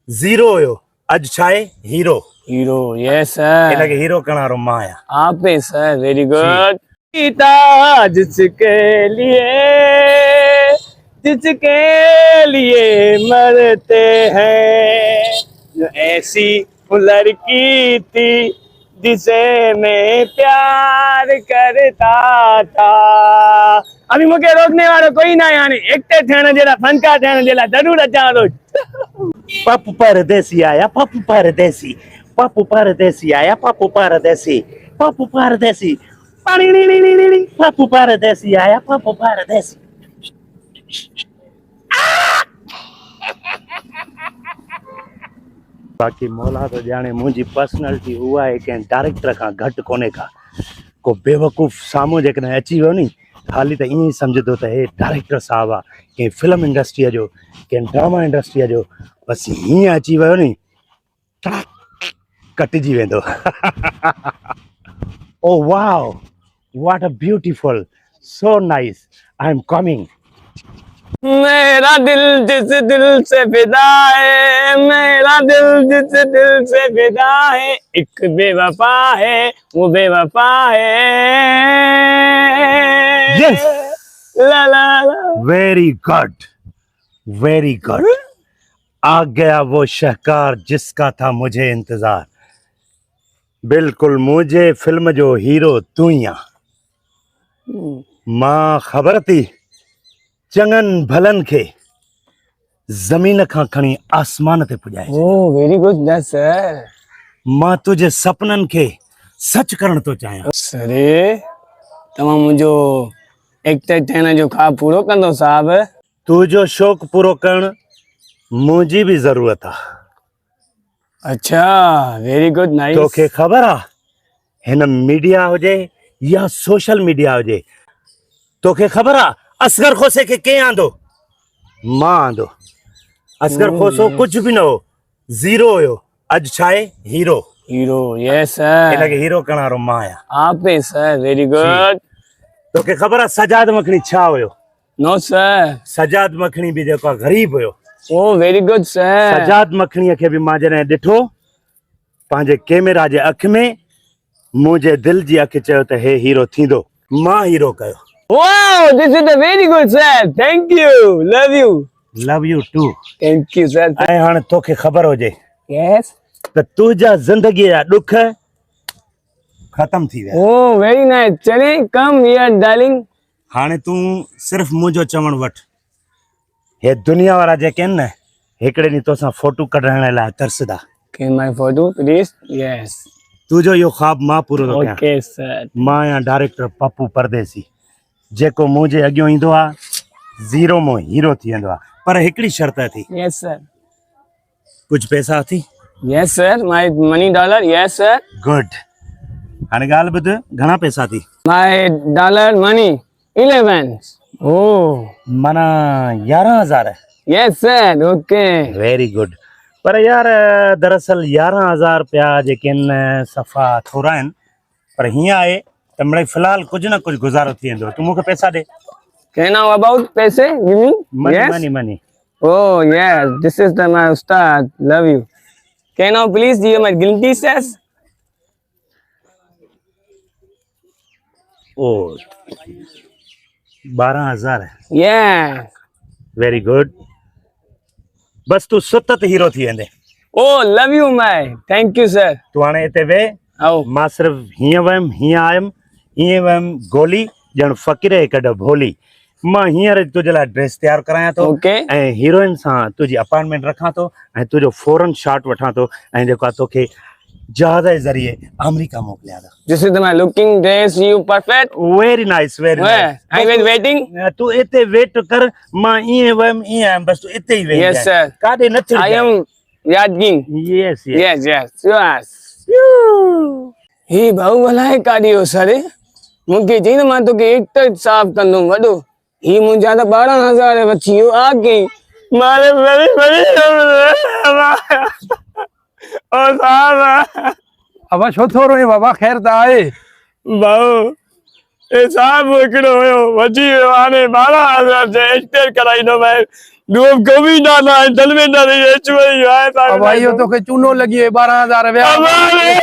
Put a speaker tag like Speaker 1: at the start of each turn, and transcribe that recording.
Speaker 1: Zero हुयो अज छाए hero
Speaker 2: hero yes sir
Speaker 1: इनके हीरो कणारो मां आया
Speaker 2: आप पे सर वेरी गुड गीता जिसके लिए मरते हैं जो ऐसी लड़की थी जिसे मैं प्यार करता था अभी मुझे रोकने वाला कोई ना यानी एक्टर थियण जेड़ा फनकार थियण जेड़ा जरूर अचां रोज
Speaker 1: पप्पू परदेसी आया पप्पू परदेसी आया पप्पू परदेसी पप्पू परदेसी आया पप्पू परदेसी बाकी मौला तो जाने मुझी पर्सनालिटी हुआ है कि डायरेक्टर का घट कोने का को बेवकूफ़ सामो जेकॾहिं अची वियो नी हाली तो ईअं ई सम्झंदो त हे डायरेक्टर साहब आहे कंहिं फिल्म इंडस्ट्रीअ जो कंहिं ड्रामा इंडस्ट्रीअ जो बसि हीअं अची वियो नी कटिजी वेंदो oh wow what a beautiful so nice I am coming
Speaker 2: मेरा दिल जिस दिल से फिदा है मेरा दिल जिस दिल से फिदा है एक बेवफा है वो बेवफा है
Speaker 1: यस
Speaker 2: ला ला ला
Speaker 1: वेरी गुड आ गया वो शहकार जिसका था मुझे इंतजार बिल्कुल मुझे फिल्म जो हीरो तू ही आहे मां ख़बर थी चङन भलन खे ज़मीन खां खणी आसमान ते पुॼाए
Speaker 2: oh very good that's sir
Speaker 1: मां तुझे सपनन खे सच करण तो चाहियां
Speaker 2: सरे तमाम मुझो एक्टर थियण जो ख्वाब पूरो कंदो साहब
Speaker 1: तुझो शौक़ पूरो करण मुंहिंजी भी ज़रूरत आहे
Speaker 2: अच्छा वेरी गुड नाइस
Speaker 1: तोखे ख़बर आहे हिन मीडिया हुजे या सोशल मीडिया हुजे तोखे ख़बर आहे असगर खोसे खे कें आंदो मां आंदो असगर खोसो कुछ भी न हो ज़ीरो हुयो अज छाए हीरो
Speaker 2: हीरो यस सर
Speaker 1: इनके हीरो कणारो मां आया
Speaker 2: आप पे सर वेरी गुड
Speaker 1: तोखे ख़बर आहे सजाद मखणी छा हुयो
Speaker 2: नो सर
Speaker 1: सजाद मखणी भी जेको आहे ग़रीब हुयो
Speaker 2: oh very good sir
Speaker 1: Sajjad मखणीअ खे भी मां जॾहिं ॾिठो पंहिंजे कैमरा जे अख में मुंहिंजे दिल जी अख चयो त हे हीरो थींदो मां हीरो कयो
Speaker 2: Wow, this is a very good sir. Thank you. Love you.
Speaker 1: Love you too
Speaker 2: Thank you sir.
Speaker 1: ऐं हाणे तोखे ख़बर हुजे
Speaker 2: Yes.
Speaker 1: त तुंहिंजा ज़िंदगीअ जा ॾुख ख़तम थी विया
Speaker 2: Oh, very nice. चले come here darling.
Speaker 1: हाणे तूं सिर्फ़ मुंहिंजो चवण वठ हे दुनिया वारा जेके आहिनि न हिकिड़े ॾींहुं तोसां फोटू कढाइण लाइ तरसदा
Speaker 2: Can my photo please? Yes.
Speaker 1: तुंहिंजो इहो ख़्वाबु मां पूरो थो कयां
Speaker 2: Okay sir.
Speaker 1: मां आहियां डायरेक्टर पप्पू परदेसी जेको मुंहिंजे अॻियां ईंदो आहे ज़ीरो मां हीरो थी वेंदो आहे पर हिकिड़ी शर्त थी
Speaker 2: Yes sir.
Speaker 1: कुझु पैसा थी
Speaker 2: Yes sir. My money dollar. Yes sir.
Speaker 1: Good हाणे ॻाल्हि ॿुध घणा पैसा थी
Speaker 2: My dollar money 11. Oh.
Speaker 1: माना 11,000
Speaker 2: Yes sir. Okay.
Speaker 1: Very good पर यार दरअसल 11,000 रुपया जेके आहिनि सफ़ा थोरा आहिनि पर हीअं आहे त मिड़ई फ़िलहाल कुझु न कुझु गुज़ारो थी वेंदो तूं मूंखे पैसा ॾे
Speaker 2: Can now about पैसे? Give me.
Speaker 1: Money
Speaker 2: Yes.
Speaker 1: Money money
Speaker 2: Oh yes, this is the my ustad. Love you. Can now please give my guilty says?
Speaker 1: Oh 12,000
Speaker 2: Yeah.
Speaker 1: Very good बस तूं सुतत हीरो थी वेंदे
Speaker 2: Oh, love you, my. Thank you, sir.
Speaker 1: तूं हाणे हिते वेह
Speaker 2: Oh.
Speaker 1: मां सिर्फ़ु हीअं वयुमि हीअं आयुमि ईअं वयुमि गोली ॼण फ़क़ीर कढ भोली मां हींअर तुंहिंजे लाइ ड्रेस तयारु करायां थो
Speaker 2: Okay.
Speaker 1: ऐं हीरोइन सां तुंहिंजी अपॉइंटमेंट रखां थो ऐं तुंहिंजो फौरन शॉट वठां थो ऐं जेको आहे तोखे जहाज़ जे ज़रिए अमेरिका मोकिलियां थो
Speaker 2: This is my looking dress. You perfect.
Speaker 1: Very nice very
Speaker 2: Where? I was waiting.
Speaker 1: तूं हिते वेट कर मां ईअं वयुमि ईअं आयुमि बसि तूं हिते ई वेही
Speaker 2: Yes, sir.
Speaker 1: काॾे न
Speaker 2: I am Yadgin.
Speaker 1: Yes
Speaker 2: Yes, yes, yes. ही भाऊ भलाए काढियो सर मूंखे चई न मां तोखे एक्टर साफ़ कंदुमि वॾो ही मुंहिंजा त 12,000 बची वियो आगे मारे बड़ी बड़ी ओ साहब
Speaker 3: अब छो थो रोए बाबा ख़ैर त आहे
Speaker 2: भाऊ ए साहब हिकिड़ो हुयो बची वियो हाणे 12,000 जो एक्टर कराईंदो मैं दुआ कभी ना ना धर्मेंद्र ये चुई आए
Speaker 3: अब भाई तो के चूनो लगी है 12,000
Speaker 2: हमारे